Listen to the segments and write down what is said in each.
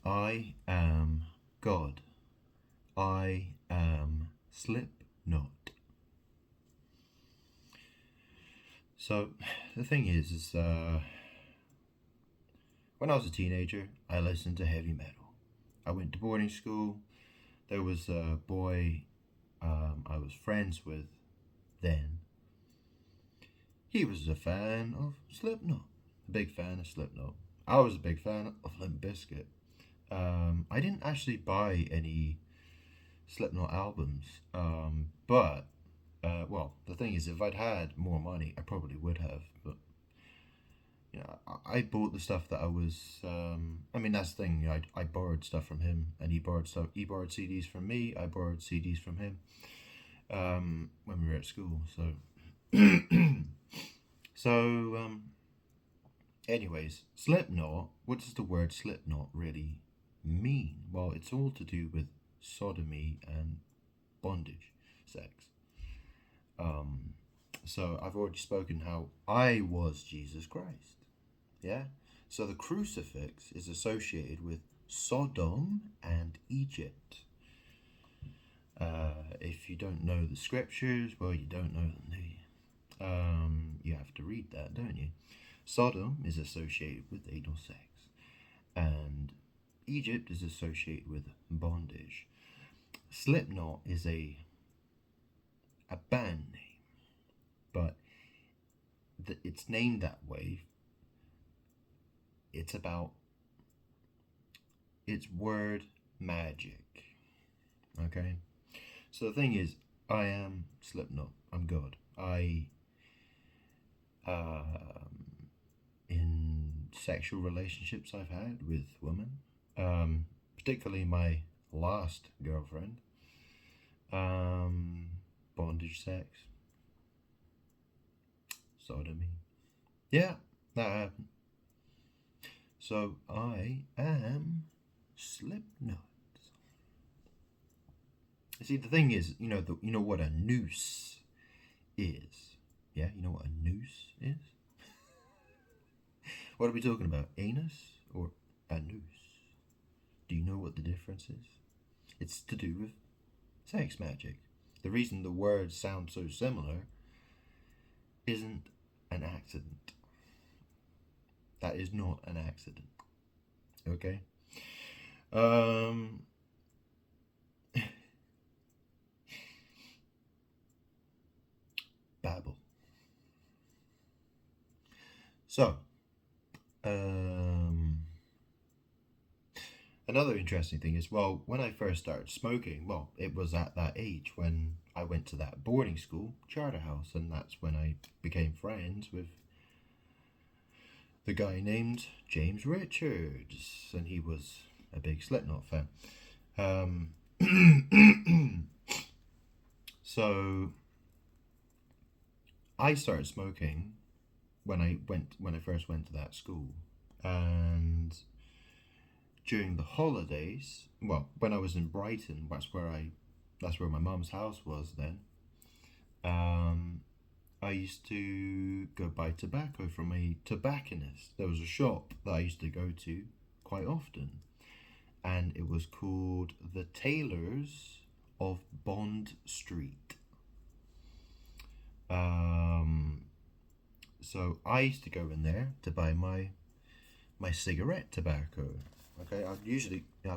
I am God. I am Slipknot. So the thing is, when I was a teenager, I listened to heavy metal. I went to boarding school. There was a boy I was friends with then. He was a fan of Slipknot, a big fan of Slipknot. I was a big fan of Limp Bizkit. I didn't actually buy any Slipknot albums, but well, the thing is, if I'd had more money, I probably would have. But I bought the stuff that I was. I mean, that's the thing. I borrowed stuff from him, and he borrowed stuff. He borrowed CDs from me. I borrowed CDs from him when we were at school. So, anyways, Slipknot. What does the word Slipknot really mean? Well, it's all to do with sodomy and bondage, sex. Um, so I've already spoken how I was Jesus Christ. Yeah? So the crucifix is associated with Sodom and Egypt. If you don't know the scriptures, well, you don't know them, do you? You have to read that, don't you? Sodom is associated with anal sex, and Egypt is associated with bondage. Slipknot is a band name, but it's named that way. It's about it's word magic. Okay, so the thing is, I am Slipknot. I'm God. In sexual relationships I've had with women, particularly my last girlfriend, bondage sex, sodomy. Yeah, that happened. So I am Slipknot. See, the thing is, you know what a noose is. Yeah, you know what a noose is. What are we talking about? Anus or a noose? Do you know what the difference is? It's to do with sex magic. The reason the words sound so similar isn't an accident. That is not an accident. Okay? Babble. So, another interesting thing is, well, when I first started smoking, well, it was at that age when I went to that boarding school, charter house, and that's when I became friends with the guy named James Richards, and he was a big Slipknot fan. So I started smoking when I first went to that school, and during the holidays, well, when I was in Brighton, that's where my mum's house was then. I used to go buy tobacco from a tobacconist. There was a shop that I used to go to quite often, and it was called the Tailors of Bond Street. So I used to go in there to buy my cigarette tobacco. Okay, I've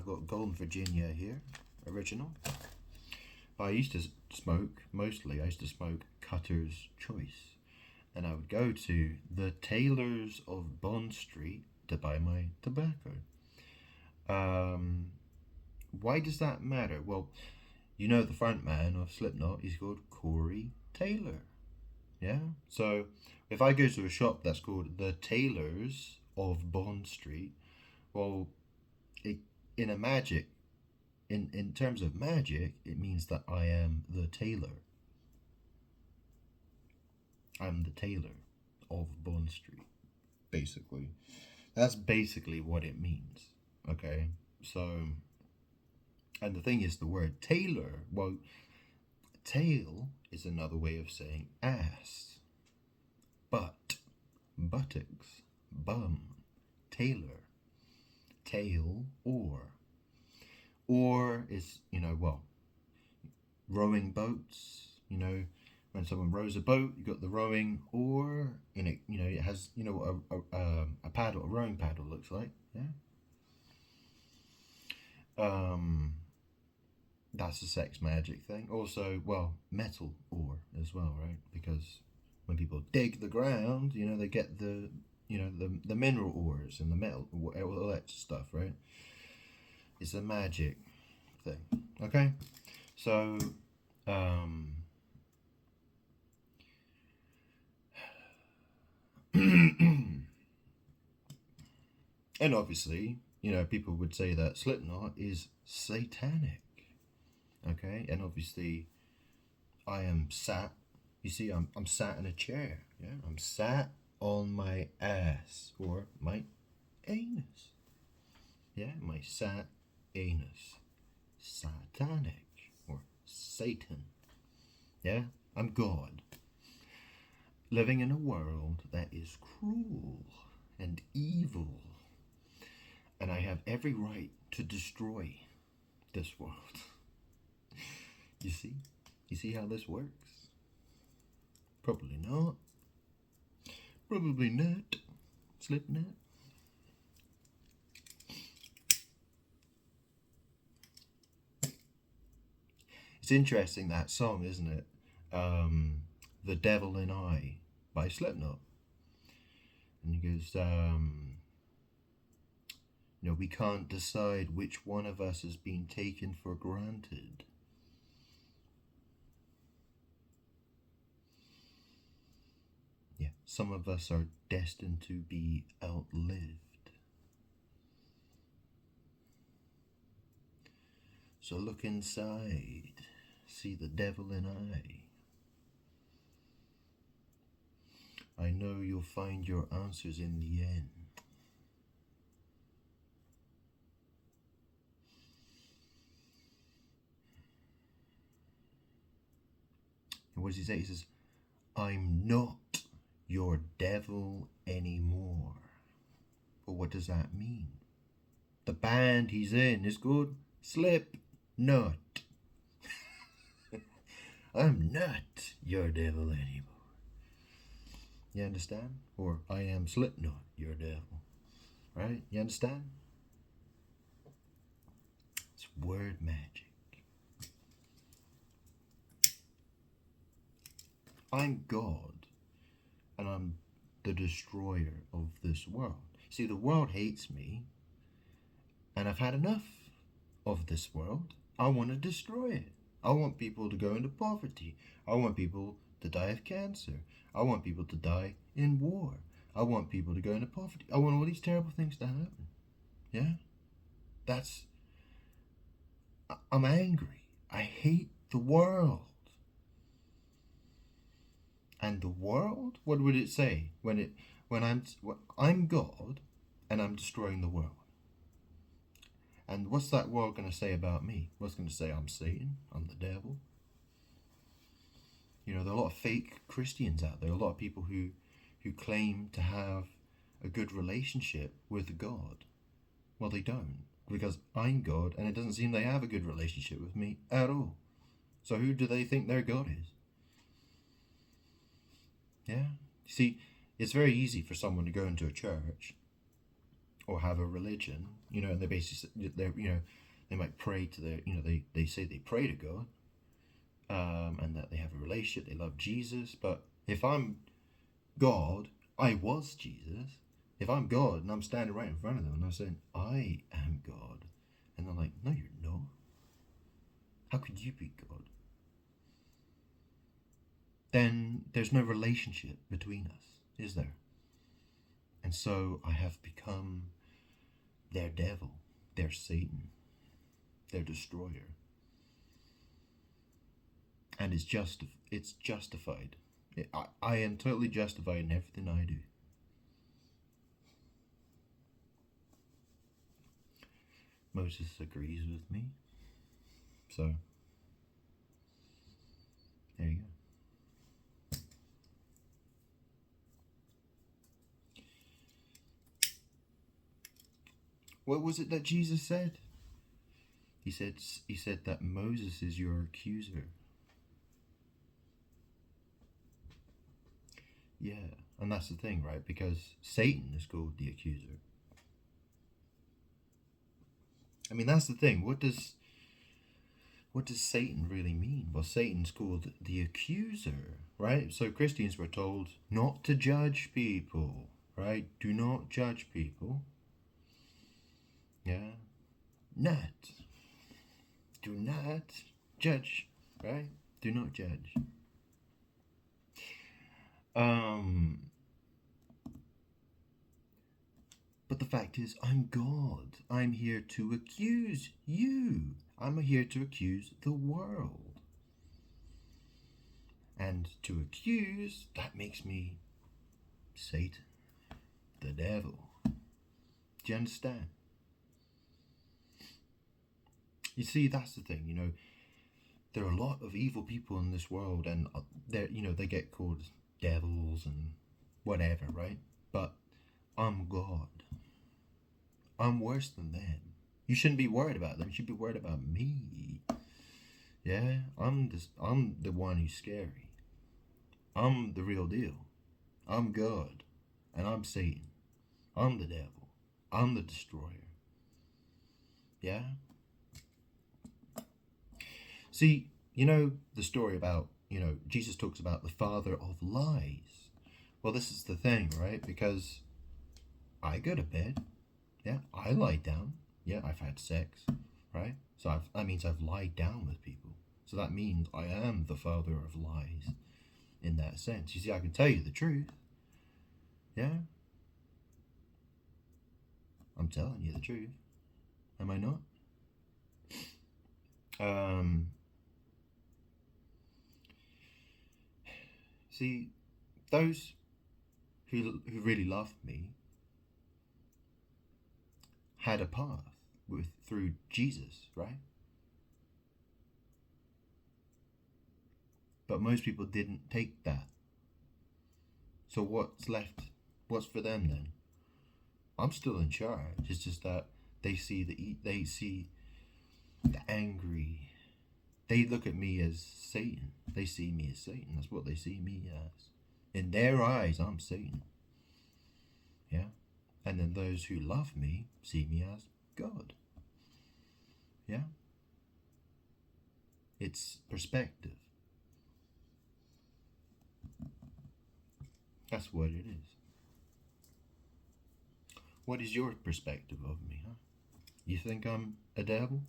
got Golden Virginia here, original. I used to smoke Cutter's Choice, and I would go to the Tailors of Bond Street to buy my tobacco. Why does that matter? Well, the front man of Slipknot, he's called Corey Taylor. Yeah? So if I go to a shop that's called the Tailors of Bond Street, well, in terms of magic, it means that I am the tailor. I'm the tailor of Bond Street, basically. That's basically what it means. Okay? So, and the thing is, the word tailor, well, tail is another way of saying ass. Butt, buttocks, bum, tailor, tail, oar. Oar is, well, rowing boats, when someone rows a boat, you got the rowing oar, and it has, what a paddle, a rowing paddle looks like, yeah. That's a sex magic thing. Also, well, metal ore as well, right? Because when people dig the ground, they get the mineral ores and the metal, all that stuff, right? It's a magic thing. Okay, so and obviously, people would say that Slipknot is satanic. Okay, and obviously, I am sat. You see, I'm sat in a chair. Yeah, I'm sat on my ass or my anus. Yeah, my sat anus. Satanic or Satan. Yeah, I'm God. Living in a world that is cruel and evil. And I have every right to destroy this world. You see? You see how this works? Probably not. Probably not. Slipknot. It's interesting, that song, isn't it? The Devil and I by Slipknot. And he goes, we can't decide which one of us is being taken for granted. Yeah, some of us are destined to be outlived. So look inside, see the devil in I know you'll find your answers in the end. And what does he say? He says, I'm not your devil anymore. Well, what does that mean? The band he's in is called Slipknot. I'm not your devil anymore. You understand? Or I am Slipknot, your devil. Right? You understand? It's word magic. I'm God, and I'm the destroyer of this world. See, the world hates me, and I've had enough of this world. I want to destroy it. I want people to go into poverty. I want people to die of cancer. I want people to die in war. I want people to go into poverty. I want all these terrible things to happen. Yeah? I'm angry. I hate the world. And the world? What would it say when I'm God and I'm destroying the world? And what's that world going to say about me? What's going to say I'm Satan? I'm the devil? There are a lot of fake Christians out there. A lot of people who claim to have a good relationship with God. Well, they don't, because I'm God, and it doesn't seem they have a good relationship with me at all. So who do they think their God is? Yeah. See, it's very easy for someone to go into a church or have a religion, and they basically, they might pray to their, they say they pray to God, and that they have a relationship, they love Jesus. But if I'm God, I was Jesus. If I'm God and I'm standing right in front of them and I'm saying, I am God, and they're like, no, you're not. How could you be God? Then there's no relationship between us, is there? And so I have become their devil, their Satan, their destroyer. And it's justified. I am totally justified in everything I do. Moses agrees with me. So, there you go. What was it that Jesus said? He said that Moses is your accuser. Yeah, and that's the thing, right? Because Satan is called the accuser. I mean, that's the thing. What does Satan really mean? Well, Satan's called the accuser, right? So Christians were told not to judge people, right? Do not judge people. Yeah. Not. Do not judge, right? Do not judge. But the fact is, I'm God. I'm here to accuse you. I'm here to accuse the world. And to accuse, that makes me Satan, the devil. Do you understand? You see, that's the thing, there are a lot of evil people in this world, and they get called devils and whatever, right? But I'm God. I'm worse than them. You shouldn't be worried about them. You should be worried about me. Yeah, I'm the one who's scary. I'm the real deal. I'm God, and I'm Satan. I'm the devil. I'm the destroyer. Yeah? See, the story about, Jesus talks about the father of lies. Well, this is the thing, right? Because I go to bed. Yeah, I lie down. Yeah, I've had sex, right? So that means I've lied down with people. So that means I am the father of lies in that sense. You see, I can tell you the truth. Yeah? I'm telling you the truth. Am I not? See, those who really loved me had a path through Jesus, right? But most people didn't take that. So what's left? What's for them then? I'm still in charge. It's just that they see the angry. They look at me as Satan. They see me as Satan. That's what they see me as. In their eyes, I'm Satan. Yeah? And then those who love me see me as God. Yeah? It's perspective. That's what it is. What is your perspective of me, huh? You think I'm a devil?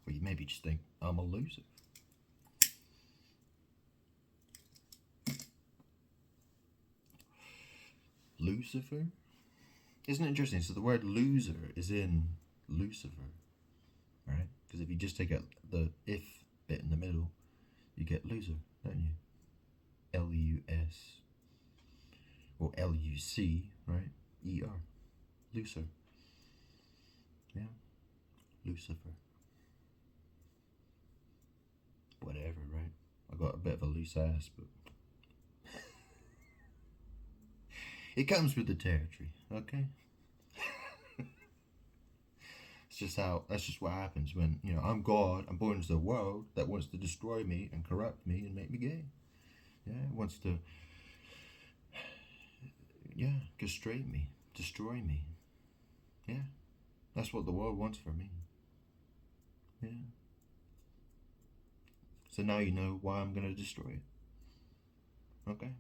Or you maybe just think I'm a loser. Lucifer? Isn't it interesting? So the word loser is in Lucifer, right? Because if you just take out the if bit in the middle, you get loser, don't you? L-U-S or L-U-C, right? E-R. Loser. Yeah. Lucifer. Whatever, right? I got a bit of a loose ass, but it comes with the territory, okay? That's just what happens when, I'm God, I'm born into the world that wants to destroy me and corrupt me and make me gay. Yeah, it wants to, castrate me, destroy me. Yeah, that's what the world wants for me. Yeah. So now you know why I'm going to destroy it. Okay?